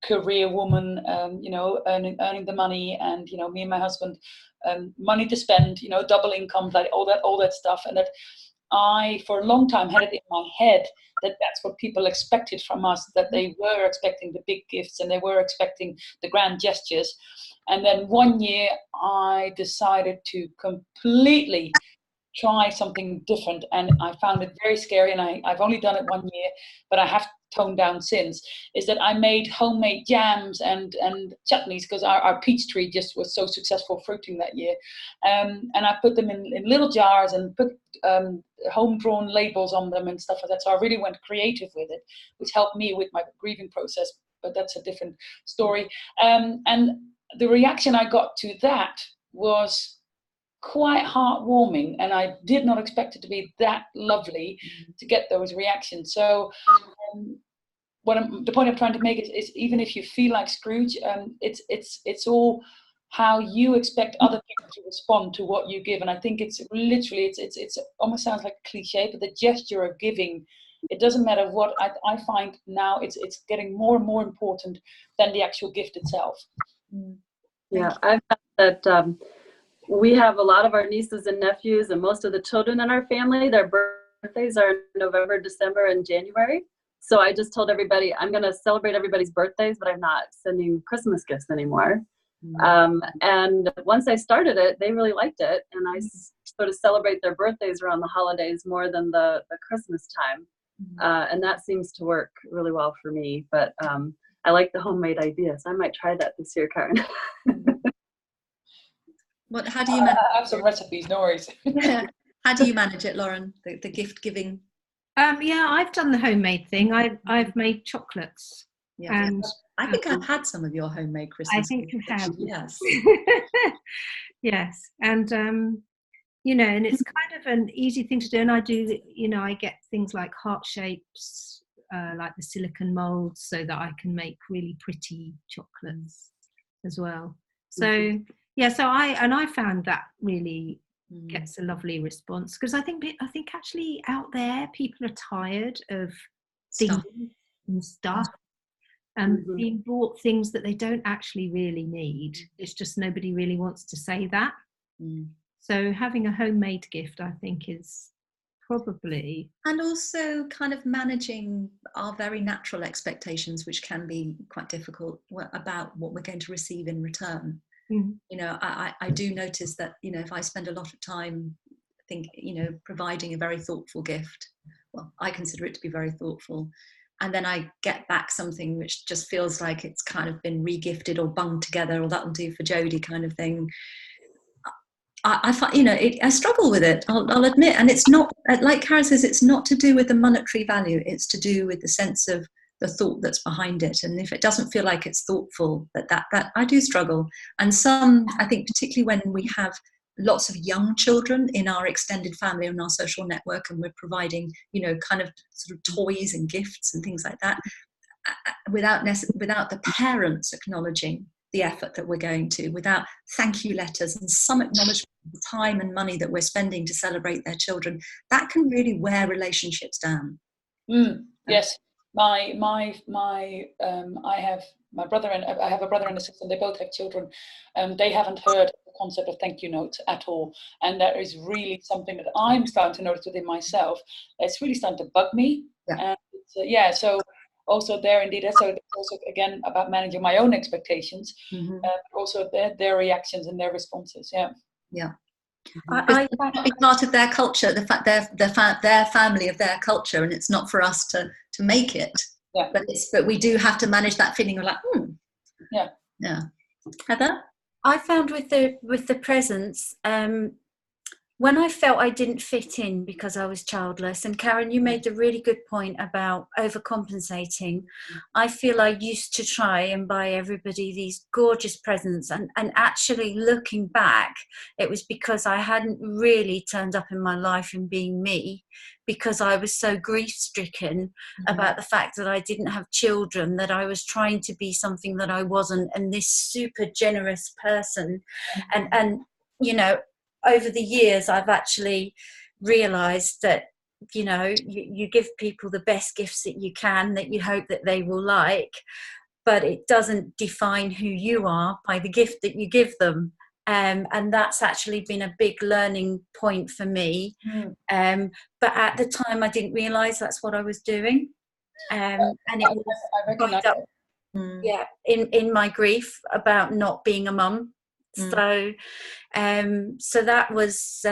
career woman, earning the money, and me and my husband, money to spend, double income, like all that stuff, and that I for a long time had it in my head that that's what people expected from us, that they were expecting the big gifts and they were expecting the grand gestures. And then one year I decided to completely try something different, and I found it very scary, and I've only done it 1 year, but I have toned down since, is that I made homemade jams and chutneys, because our peach tree just was so successful fruiting that year, and I put them in little jars and put home-drawn labels on them and stuff like that. So I really went creative with it, which helped me with my grieving process, but that's a different story. And the reaction I got to that was quite heartwarming, and I did not expect it to be that lovely to get those reactions. So the point I'm trying to make is even if you feel like Scrooge, it's all how you expect other people to respond to what you give. And I think it's literally it's almost sounds like a cliche, but the gesture of giving, it doesn't matter what. I find now it's getting more and more important than the actual gift itself. Yeah, I've found that we have a lot of our nieces and nephews, and most of the children in our family, their birthdays are November, December, and January. So I just told everybody, I'm going to celebrate everybody's birthdays, but I'm not sending Christmas gifts anymore. And once I started it, they really liked it. And I sort of celebrate their birthdays around the holidays more than the Christmas time. And that seems to work really well for me. But I like the homemade idea, so I might try that this year, Karen. How do you manage? I have some recipes, no worries. How do you manage it, Lauren? The gift giving? Yeah, I've done the homemade thing. I've made chocolates. Yeah, and I think I've had some of your homemade Christmas. I think you have. Yes. Yes, and and it's kind of an easy thing to do. And I do, I get things like heart shapes, like the silicone molds, so that I can make really pretty chocolates as well. So yeah, so I found that really gets a lovely response, because I think actually out there people are tired of things and stuff and being bought things that they don't actually really need. It's just nobody really wants to say that. So having a homemade gift, I think, is probably, and also kind of managing our very natural expectations, which can be quite difficult, about what we're going to receive in return. I do notice that, if I spend a lot of time providing a very thoughtful gift, well, I consider it to be very thoughtful, and then I get back something which just feels like it's kind of been regifted or bunged together, or that'll do for Jody kind of thing. I find, I struggle with it, I'll admit. And it's not, like Karen says, it's not to do with the monetary value, it's to do with the sense of the thought that's behind it. And if it doesn't feel like it's thoughtful, that I do struggle. And I think particularly when we have lots of young children in our extended family and our social network, and we're providing, kind of sort of toys and gifts and things like that, without the parents acknowledging the effort that we're going to, without thank you letters and some acknowledgement of the time and money that we're spending to celebrate their children, that can really wear relationships down. Yes. I have my brother and I have a brother and a sister, and they both have children. They haven't heard the concept of thank you notes at all, and that is really something that I'm starting to notice within myself. It's really starting to bug me. And so also there indeed, so it's also again about managing my own expectations, also their reactions and their responses. I be part of their culture, the fact their family of their culture, and it's not for us to make it. But we do have to manage that feeling of like, Heather? I found with the presents, when I felt I didn't fit in because I was childless, and Karen, you made a really good point about overcompensating. I feel I used to try and buy everybody these gorgeous presents, and actually looking back, it was because I hadn't really turned up in my life and being me, because I was so grief-stricken about the fact that I didn't have children, that I was trying to be something that I wasn't, and this super generous person. And you know, over the years, I've actually realized that, you know, you give people the best gifts that you can, that you hope that they will like, but it doesn't define who you are by the gift that you give them. And that's actually been a big learning point for me. But at the time, I didn't realize that's what I was doing. And it was tied up, yeah, in my grief about not being a mum. So that was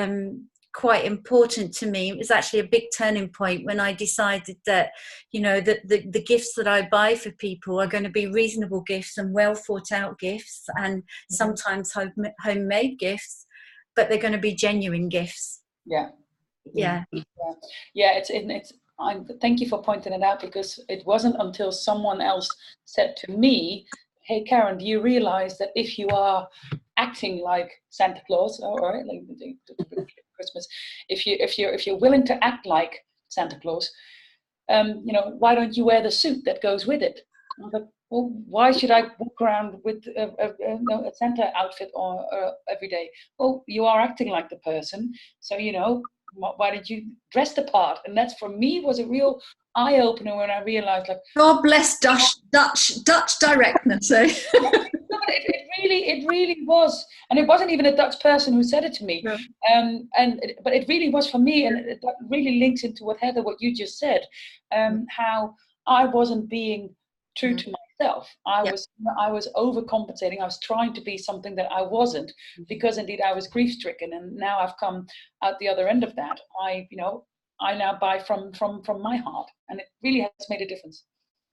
quite important to me. It was actually a big turning point when I decided that, you know, that the gifts that I buy for people are going to be reasonable gifts and well thought out gifts, and sometimes homemade gifts, but they're going to be genuine gifts. Thank you for pointing it out, because it wasn't until someone else said to me, "Hey Karen, do you realize that if you are acting like Santa Claus, or like Christmas, if you're willing to act like Santa Claus, you know, why don't you wear the suit that goes with it?" I was like, well, why should I walk around with a Santa outfit every day? Well, you are acting like the person, so, you know, why did you dress the part? And that's, for me, was a real eye opener when I realized, like, God bless Dutch directness. Eh? It really was, and it wasn't even a Dutch person who said it to me. No. But it really was for me, and it really links into what you just said, how I wasn't being true to myself. I was overcompensating. I was trying to be something that I wasn't, because indeed I was grief stricken, and now I've come out the other end of that. I now buy from my heart, and it really has made a difference.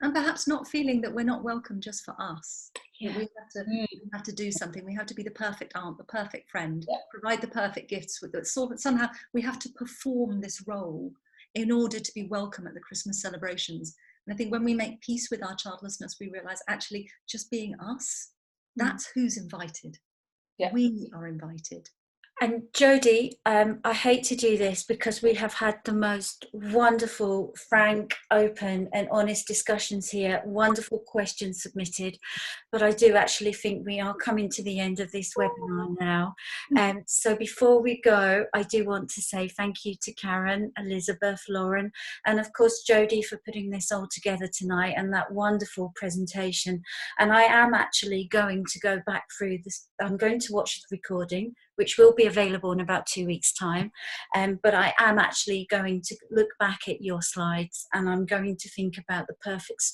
And perhaps not feeling that we're not welcome just for us. Yeah. We have to do something. We have to be the perfect aunt, the perfect friend, provide the perfect gifts. Somehow we have to perform this role in order to be welcome at the Christmas celebrations. And I think when we make peace with our childlessness, we realize actually just being us, that's who's invited. Yeah. We are invited. And Jody, I hate to do this because we have had the most wonderful, frank, open and honest discussions here, wonderful questions submitted, but I do actually think we are coming to the end of this webinar now. So before we go, I do want to say thank you to Karen, Elizabeth, Lauren, and of course Jody for putting this all together tonight and that wonderful presentation. And I am actually going to go back through this. I'm going to watch the recording, which will be available in about 2 weeks' time. But I am actually going to look back at your slides, and I'm going to think about the perfect story